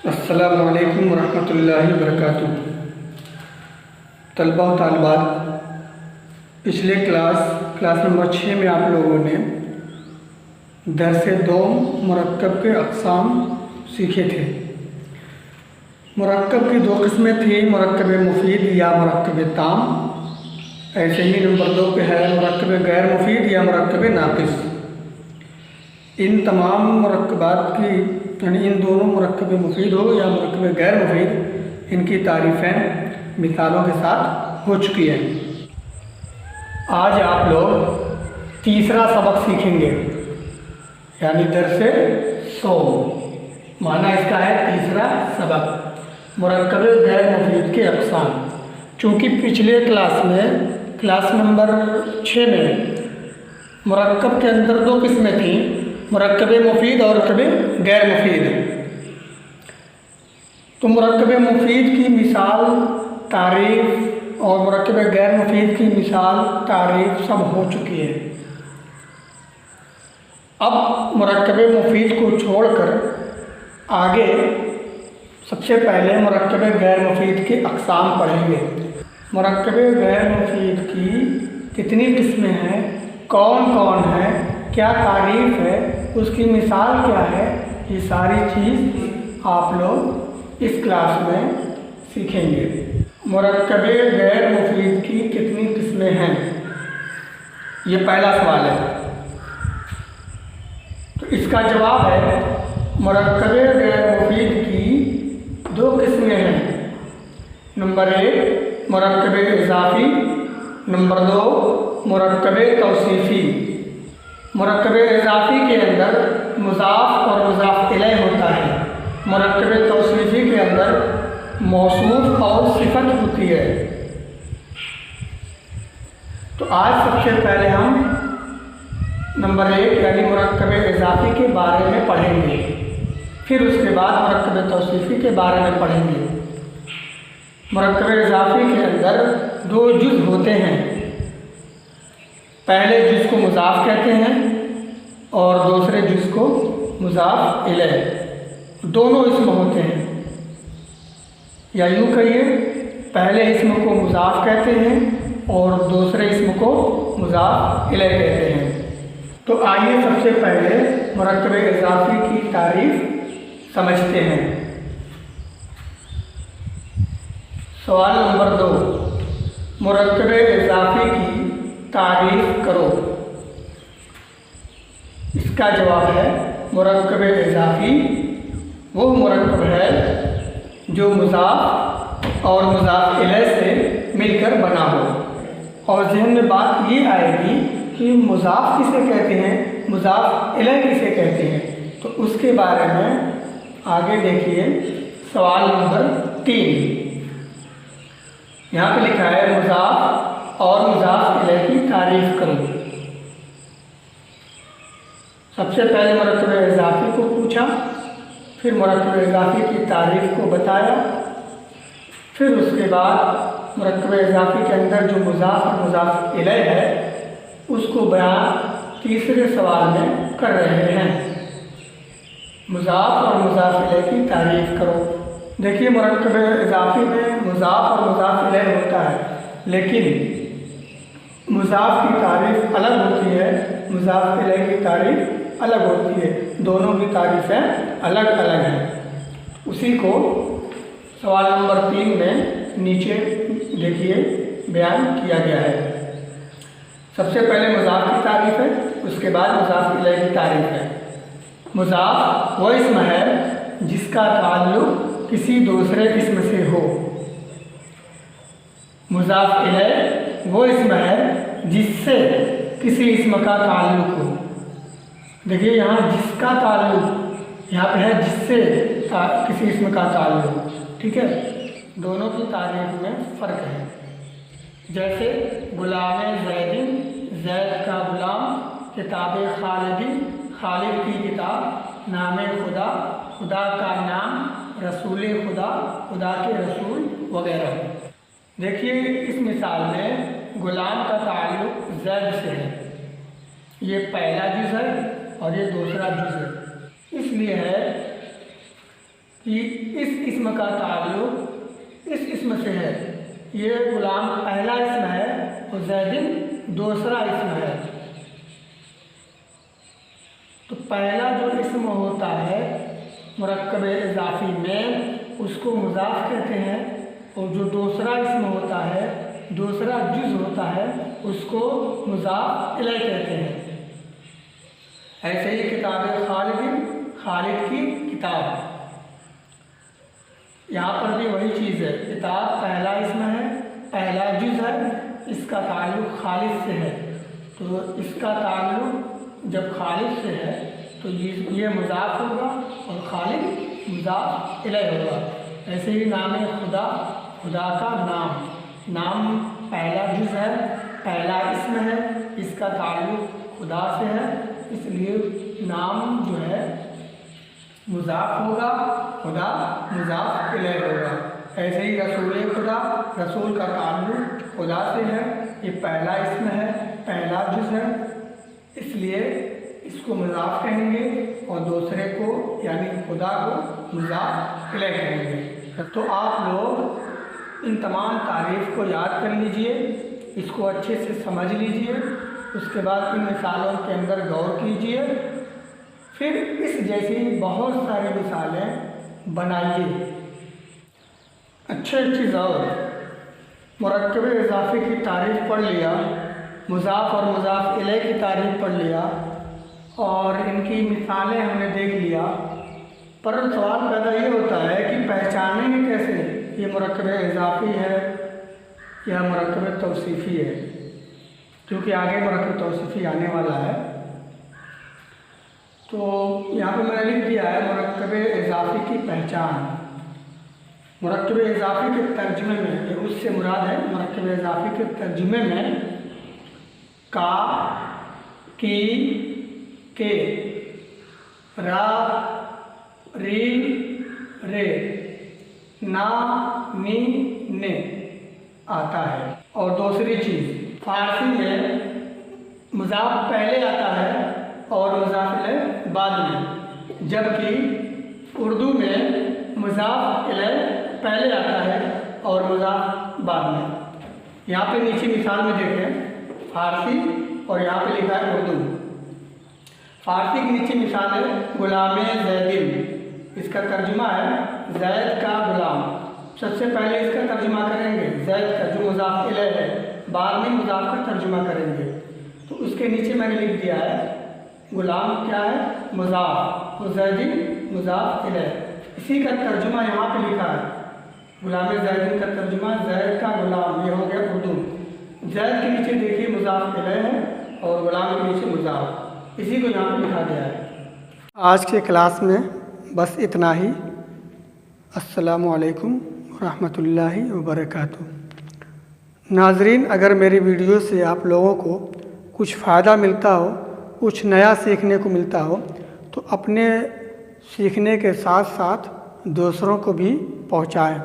السلام علیکم ورحمۃ اللہ وبرکاتہ۔ طلباء و طالبات، پچھلے کلاس نمبر 6 میں آپ لوگوں نے درس دوم مرکب کے اقسام سیکھے تھے۔ مرکب کی 2 قسمیں تھیں، مرکب مفید یا مرکب تام۔ ایسے ہی نمبر 2 پہ ہے مرکب غیر مفید یا مرکب ناقص۔ ان تمام مرکبات کی یعنی ان دونوں مرکب مفید ہو یا مرکب غیر مفید، ان کی تعریفیں مثالوں کے ساتھ ہو چکی ہیں۔ آج آپ لوگ تیسرا سبق سیکھیں گے، یعنی درس سوم، معنی اس کا ہے تیسرا سبق، مرکب غیر مفید کے اقسام۔ چونکہ پچھلے کلاس نمبر 6 میں مرکب کے اندر 2 قسمیں تھیں، مرکب مفید اور مرکب غیر مفید۔ تو مرکب مفید کی مثال، تعریف اور مرکب غیر مفید کی مثال، تعریف سب ہو چکی ہے۔ اب مرکب مفید کو چھوڑ کر آگے سب سے پہلے مرکب غیر مفید کے اقسام پڑھیں گے۔ مرکب غیر مفید کی کتنی قسمیں ہیں، کون کون ہیں، کیا تعریف ہے، اس کی مثال کیا ہے، یہ ساری چیز آپ لوگ اس کلاس میں سیکھیں گے۔ مرکب غیر مفید کی کتنی قسمیں ہیں، یہ پہلا سوال ہے۔ تو اس کا جواب ہے مرکب غیر مفید کی 2 قسمیں ہیں۔ نمبر 1 مرکب اضافی، نمبر 2 مرکب توصیفی۔ مرکب اضافی کے اندر مضاف اور مضاف الیہ ہوتا ہے، مرکب توصیفی کے اندر موصوف اور صفت ہوتی ہے۔ تو آج سب سے پہلے ہم نمبر 1 یعنی مرکب اضافی کے بارے میں پڑھیں گے، پھر اس کے بعد مرکب توصیفی کے بارے میں پڑھیں گے۔ مرکب اضافی کے اندر 2 جز ہوتے ہیں، پہلے جز کو مضاف کہتے ہیں اور دوسرے جز کو مضاف الیہ، دونوں اسم ہوتے ہیں، یا یوں کہیے پہلے اسم کو مضاف کہتے ہیں اور دوسرے اسم کو مضاف الیہ کہتے ہیں۔ تو آئیے سب سے پہلے مرکب اضافی کی تعریف سمجھتے ہیں۔ سوال نمبر 2، مرکب اضافی کی تعریف کرو۔ اس کا جواب ہے مرکب اضافی وہ مرکب ہے جو مضاف اور مضاف الیہ سے مل کر بنا ہو۔ اور ذہن میں بات یہ آئے گی کہ مضاف کسے کہتے ہیں، مضاف الیہ کسے کہتے ہیں، تو اس کے بارے میں آگے دیکھیے۔ سوال نمبر 3، یہاں پہ لکھا ہے مضاف اور مضاف الیہ کی تعریف کرو۔ سب سے پہلے مرکب اضافی کو پوچھا، پھر مرکب اضافی کی تعریف کو بتایا، پھر اس کے بعد مرکب اضافی کے اندر جو مضاف اور مضاف الیہ ہے اس کو بیان تیسرے سوال میں کر رہے ہیں۔ مضاف اور مضاف الیہ کی تعریف کرو۔ دیکھیے مرکب اضافی میں مضاف اور مضاف الیہ ہوتا ہے، لیکن مضاف کی تعریف الگ ہوتی ہے، مضاف الیہ کی تعریف الگ ہوتی ہے، دونوں کی تعریفیں الگ الگ ہیں۔ اسی کو سوال نمبر 3 میں نیچے دیکھیے بیان کیا گیا ہے۔ سب سے پہلے مضاف کی تعریف ہے، اس کے بعد مضاف الیہ کی تعریف ہے۔ مضاف وہ اسم ہے جس کا تعلق کسی دوسرے اسم سے ہو۔ مضاف الیہ وہ اسم ہے جس سے کسی اسم کا تعلق ہو۔ دیکھیے یہاں جس کا تعلق، یہاں پہ ہے جس سے کسی اسم کا تعلق، ٹھیک ہے، دونوں کی تعریف میں فرق ہے۔ جیسے غلام زیدن، زید کا غلام، کتاب خالدی، خالد کی کتاب، نام خدا، خدا کا نام، رسول خدا، خدا کے رسول وغیرہ۔ دیکھیے اس مثال میں غلام کا تعلق زید سے ہے، یہ پہلا جز ہے اور یہ دوسرا جز ہے، اس لیے ہے کہ اس اسم کا تعلق اس اسم سے ہے، یہ غلام پہلا اسم ہے اور زید دوسرا اسم ہے۔ تو پہلا جو اسم ہوتا ہے مرکب اضافی میں اس کو مضاف کہتے ہیں، اور جو دوسرا اسم ہوتا ہے، دوسرا جز ہوتا ہے، اس کو مضاف الیہ کہتے ہیں۔ ایسے ہی کتاب خالد کی کتاب، یہاں پر بھی وہی چیز ہے، کتاب پہلا اسم ہے، پہلا جز ہے، اس کا تعلق خالد سے ہے، تو اس کا تعلق جب خالد سے ہے تو یہ مضاف ہوگا اور خالد مضاف الیہ ہوگا۔ ایسے ہی نام خدا کا نام پہلا جز ہے، پہلا اسم ہے، اس کا تعلق خدا سے ہے، اس لیے نام جو ہے مضاف ہوگا، خدا مضاف الیہ ہوگا۔ ایسے ہی رسول کا تعلق خدا سے ہے، یہ پہلا اسم ہے، پہلا جز ہے، اس لیے اس کو مضاف کہیں گے اور دوسرے کو یعنی خدا کو مضاف الیہ کہیں گے۔ تو آپ لوگ ان تمام تعریف کو یاد کر لیجئے، اس کو اچھے سے سمجھ لیجئے، اس کے بعد ان مثالوں کے اندر غور کیجئے، پھر اس جیسی بہت ساری مثالیں بنائیے۔ اچھی اور مرکب اضافی کی تعریف پڑھ لیا، مضاف اور مضاف الیہ کی تعریف پڑھ لیا اور ان کی مثالیں ہم نے دیکھ لیا، پر سوال پیدا یہ ہوتا ہے کہ پہچانیں گے کیسے یہ مرکب اضافی ہے یا مرکب توصیفی ہے، کیونکہ آگے مرکب توصیفی آنے والا ہے۔ تو یہاں پہ میں نے لکھ دیا ہے مرکب اضافی کی پہچان۔ مرکب اضافی کے ترجمے میں، یہ اس سے مراد ہے مرکب اضافی کے ترجمے میں کا، کی، کے، را، ری، رے، نا، نی، نے آتا ہے۔ اور دوسری چیز، فارسی میں مضاف پہلے آتا ہے اور مضاف الیہ بعد میں، جبکہ اردو میں مضاف الیہ پہلے آتا ہے اور مضاف بعد میں۔ یہاں پہ نیچے مثال میں دیکھیں، فارسی اور یہاں پہ لکھا ہے اردو۔ فارسی کی نیچے مثال ہے غلام زید، اس کا ترجمہ ہے زید کا غلام۔ سب سے پہلے اس کا ترجمہ کریں گے زید کا جو مضاف الیہ ہے، بعد میں مضاف کا ترجمہ کریں گے۔ تو اس کے نیچے میں نے لکھ دیا ہے غلام کیا ہے؟ مضاف، اور زید مضاف الیہ۔ اسی کا ترجمہ یہاں پہ لکھا ہے، غلام زید کا ترجمہ زید کا غلام، یہ ہو گیا اردو۔ زید کے نیچے دیکھیے مضاف الیہ ہے اور غلام کے نیچے مضاف، اسی کو یہاں پہ لکھا گیا ہے۔ آج کے کلاس میں بس اتنا ہی۔ السلام علیکم ورحمۃ اللہ وبرکاتہ۔ ناظرین، اگر میری ویڈیو سے آپ لوگوں کو کچھ فائدہ ملتا ہو، کچھ نیا سیکھنے کو ملتا ہو، تو اپنے سیکھنے کے ساتھ ساتھ دوسروں کو بھی پہنچائیں۔